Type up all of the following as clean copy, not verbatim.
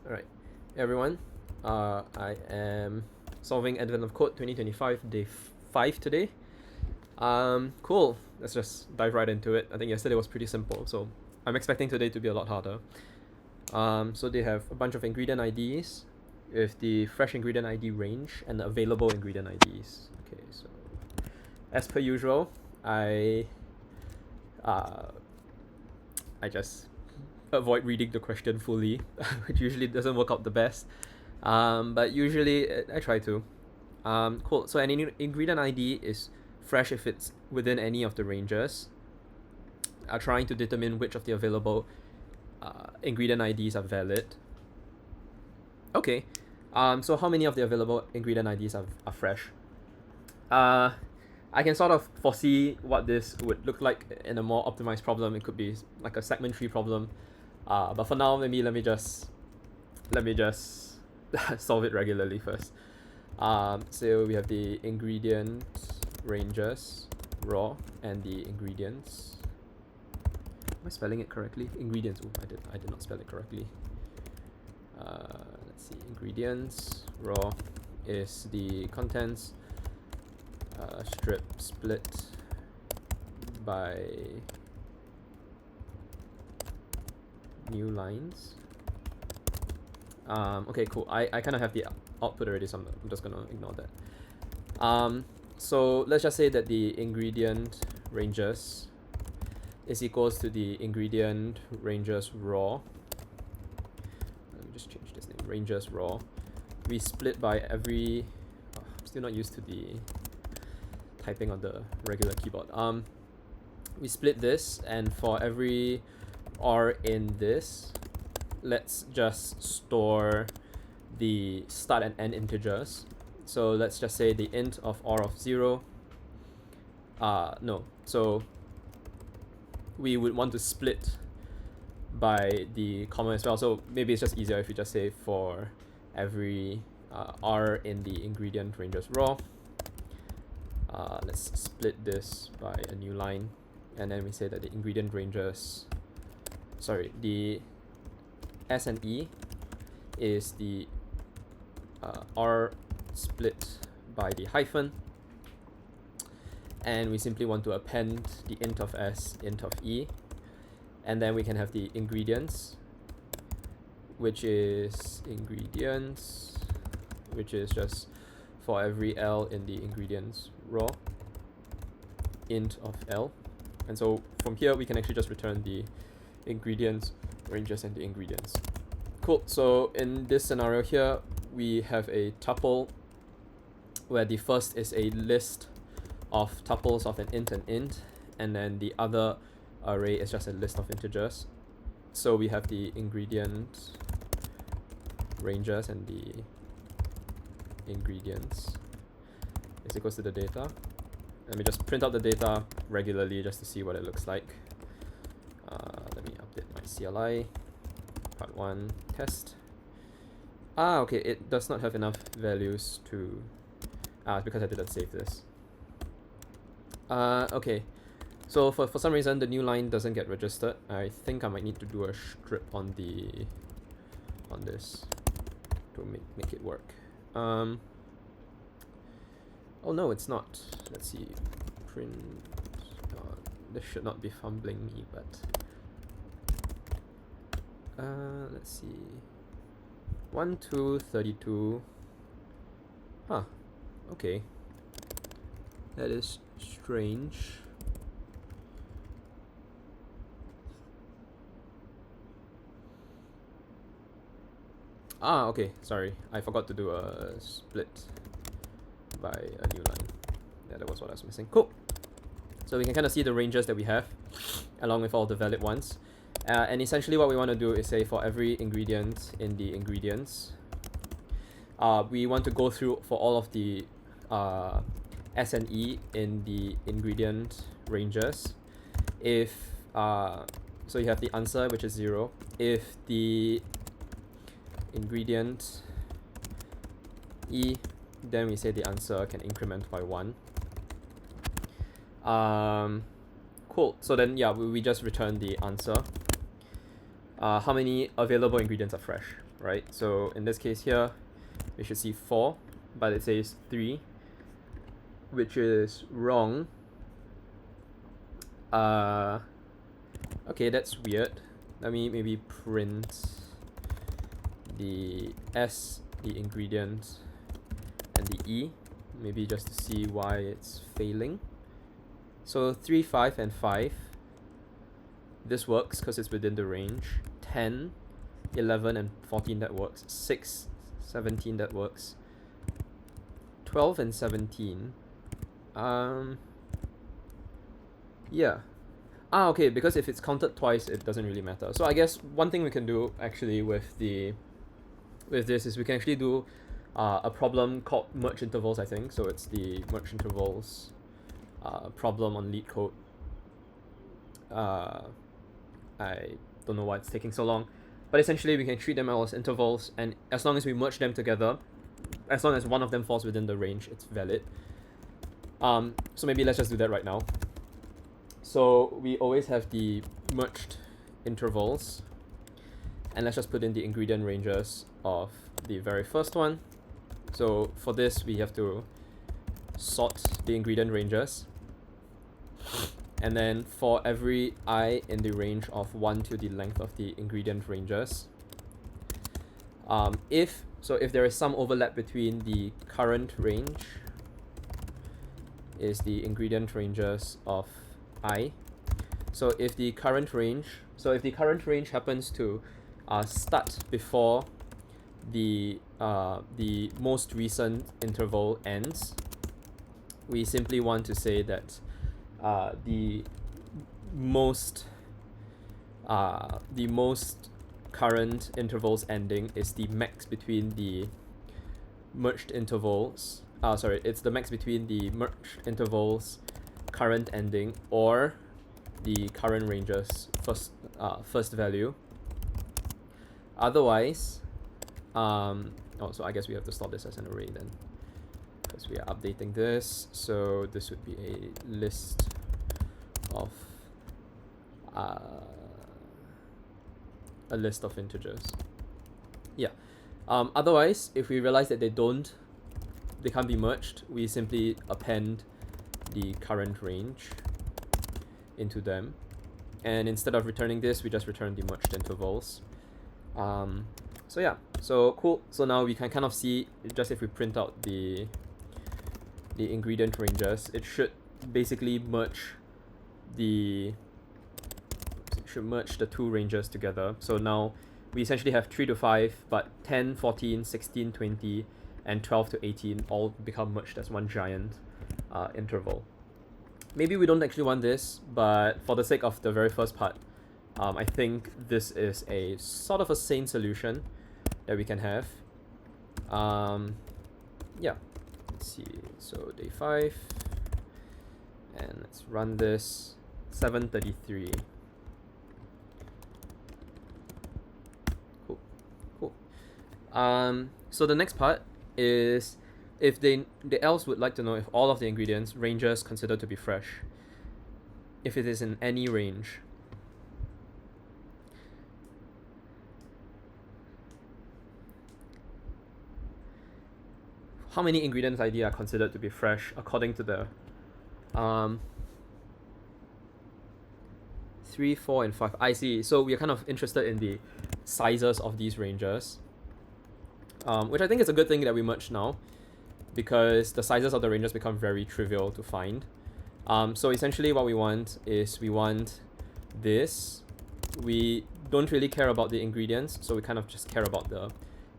Alright, everyone. I am solving Advent of Code 2025, day 5 today. Cool. Let's just dive right into it. I think yesterday was pretty simple, so I'm expecting today to be a lot harder. So they have a bunch of ingredient IDs with the fresh ingredient ID range and the available ingredient IDs. Okay, so as per usual, I just avoid reading the question fully, which usually doesn't work out the best. But usually I try to. Cool. So an ingredient ID is fresh if it's within any of the ranges. Trying to determine which of the available ingredient IDs are valid. Okay. So how many of the available ingredient IDs are fresh? I can sort of foresee what this would look like in a more optimized problem. It could be like a segment tree problem. But for now, let me just solve it regularly first. So we have the ingredient ranges raw and the ingredients. Am I spelling it correctly? Ingredients. Oh, I did not spell it correctly. Let's see. Ingredients raw is the contents strip split by new lines. Okay, cool. I kind of have the output already, so I'm just gonna ignore that. So let's just say that the ingredient ranges is equals to the ingredient ranges raw. Let me just change this name. Ranges raw. We split by every. Oh, I'm still not used to the typing on the regular keyboard. We split this, and for every R in this, let's just store the start and end integers. So let's just say the int of R of 0. No. So we would want to split by the comma as well. So maybe it's just easier if you just say for every R in the ingredient ranges raw. Let's split this by a new line, and then we say that the ingredient ranges, the S and E is the R split by the hyphen, and we simply want to append the int of S, int of E, and then we can have the ingredients, which is just for every L in the ingredients raw, int of L. And so from here we can actually just return the ingredients ranges and the ingredients. Cool. So in this scenario here, we have a tuple where the first is a list of tuples of an int, and then the other array is just a list of integers. So we have the ingredient ranges and the ingredients is equals to the data. Let me just print out the data regularly just to see what it looks like. Let me update my CLI. Part 1 test. Okay, it does not have enough values to. It's because I didn't save this. Okay, so for some reason the new line doesn't get registered. I think I might need to do a strip on this to make it work. Oh no, it's not. Let's see. Print. This should not be fumbling me, but let's see. 1, 2, 32. Huh. Okay. That is strange. Okay. Sorry. I forgot to do a split by a new line. Yeah, that was what I was missing. Cool. So we can kind of see the ranges that we have along with all the valid ones. And essentially what we want to do is say for every ingredient in the ingredients, we want to go through for all of the S and E in the ingredient ranges. If so you have the answer, which is 0. If the ingredient E, then we say the answer can increment by 1. Cool. So then, yeah, we just return the answer. How many available ingredients are fresh? right? So in this case here, we should see 4, but it says 3, which is wrong. Okay, that's weird. Let me maybe print the S, the ingredient, and the E, maybe just to see why it's failing. So 3, 5, and 5. This works because it's within the range. 10, 11, and 14, that works. 6, 17, that works. 12 and 17. Yeah. Okay, because if it's counted twice, it doesn't really matter. So I guess one thing we can do actually with this is we can actually do a problem called merge intervals, I think. So it's the merge intervals problem on LeetCode. I don't know why it's taking so long, but essentially we can treat them as intervals, and as long as we merge them together, as long as one of them falls within the range, it's valid. So maybe let's just do that right now. So we always have the merged intervals, and let's just put in the ingredient ranges of the very first one. So for this, we have to sort the ingredient ranges, and then for every I in the range of 1 to the length of the ingredient ranges, if there is some overlap between the current range is the ingredient ranges of I. So if the current range happens to start before the most recent interval ends, we simply want to say that the most current intervals ending is the max between the merged intervals. It's the max between the merged intervals current ending or the current ranges first value. Otherwise, so I guess we have to store this as an array then, because we are updating this. So this would be a list of integers. Yeah. Otherwise, if we realize that they can't be merged, we simply append the current range into them, and instead of returning this, we just return the merged intervals. So yeah, so cool. So now we can kind of see, just if we print out the ingredient ranges, it should basically merge the two ranges together. So now we essentially have 3 to 5, but 10, 14, 16, 20, and 12 to 18 all become merged as one giant interval. Maybe we don't actually want this, but for the sake of the very first part, I think this is a sort of a sane solution that we can have. Yeah, let's see. So day 5, and let's run this. 733. Cool. So the next part is if the else would like to know if all of the ingredients ranges considered to be fresh. If it is in any range. How many ingredients ID are considered to be fresh according to the 3, 4, and 5. I see. So we are kind of interested in the sizes of these ranges, which I think is a good thing that we merge now, because the sizes of the ranges become very trivial to find. So essentially what we want is we want this. We don't really care about the ingredients, so we kind of just care about the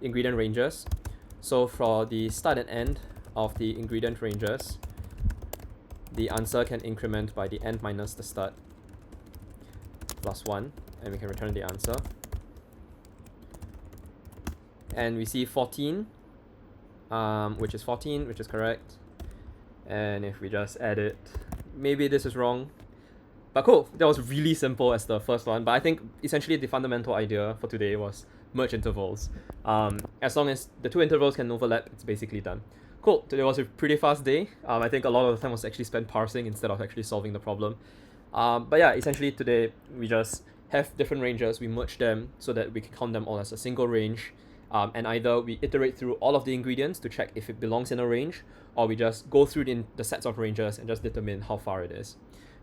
ingredient ranges. So for the start and end of the ingredient ranges, the answer can increment by the end minus the start plus 1, and we can return the answer. And we see 14, which is 14, which is correct. And if we just add it, maybe this is wrong. But cool, that was really simple as the first one. But I think essentially the fundamental idea for today was merge intervals. As long as the two intervals can overlap, it's basically done. Cool, today was a pretty fast day. I think a lot of the time was actually spent parsing instead of actually solving the problem. But yeah, essentially today we just have different ranges, we merge them so that we can count them all as a single range, And either we iterate through all of the ingredients to check if it belongs in a range, or we just go through the sets of ranges and just determine how far it is.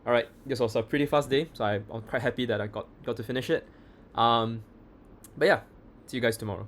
Alright, this was a pretty fast day, so I'm quite happy that I got to finish it. But yeah, see you guys tomorrow.